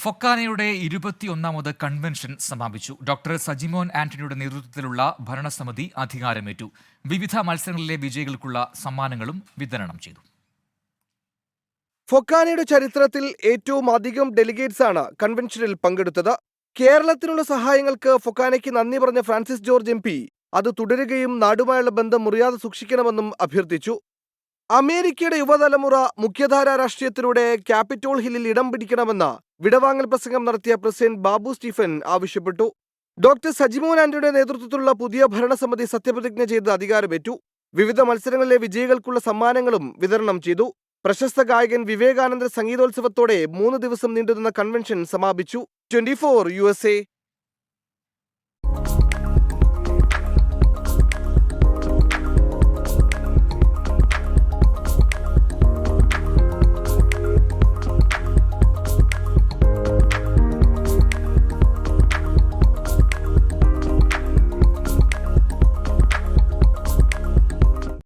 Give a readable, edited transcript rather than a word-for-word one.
ഫൊക്കാനയുടെ 21ാമത് convention സമാപിച്ചു. Doctor Sajimon ആന്റണിയുടെ നേതൃത്വത്തിലുള്ള ഭരണസമിതി അധികാരമേറ്റു. വിവിധ മത്സരങ്ങളിലെ വിജയികൾക്കുള്ള സമ്മാനങ്ങളും വിതരണം ചെയ്തു. ഫൊക്കാനയുടെ ചരിത്രത്തിൽ ഏറ്റവും അധികം ഡെലിഗേറ്റ്സാണ് കൺവെൻഷനിൽ പങ്കെടുത്തത്. കേരളത്തിനുള്ള സഹായങ്ങൾക്ക് ഫൊക്കാനയ്ക്ക് നന്ദി പറഞ്ഞ ഫ്രാൻസിസ് ജോർജ് MP അത് തുടരുകയും നാടുമായുള്ള ബന്ധം മുറിയാതെ സൂക്ഷിക്കണമെന്നും അഭ്യർത്ഥിച്ചു. അമേരിക്കയുടെ യുവതലമുറ മുഖ്യധാരാ രാഷ്ട്രീയത്തിലൂടെ ക്യാപിറ്റോൾ ഹില്ലിൽ ഇടം പിടിക്കണമെന്ന് വിടവാങ്ങൽ പ്രസംഗം നടത്തിയ പ്രസിഡന്റ് ബാബു സ്റ്റീഫൻ ആവശ്യപ്പെട്ടു. ഡോക്ടർ സജിമോൻ ആന്റണിയുടെ നേതൃത്വത്തിലുള്ള പുതിയ ഭരണസമിതി സത്യപ്രതിജ്ഞ ചെയ്ത് അധികാരമേറ്റു. വിവിധ മത്സരങ്ങളിലെ വിജയികൾക്കുള്ള സമ്മാനങ്ങളും വിതരണം ചെയ്തു. പ്രശസ്ത ഗായകൻ വിവേകാനന്ദ സംഗീതോത്സവത്തോടെ 3 ദിവസം നീണ്ടുനിന്ന കൺവെൻഷൻ സമാപിച്ചു. 24 USA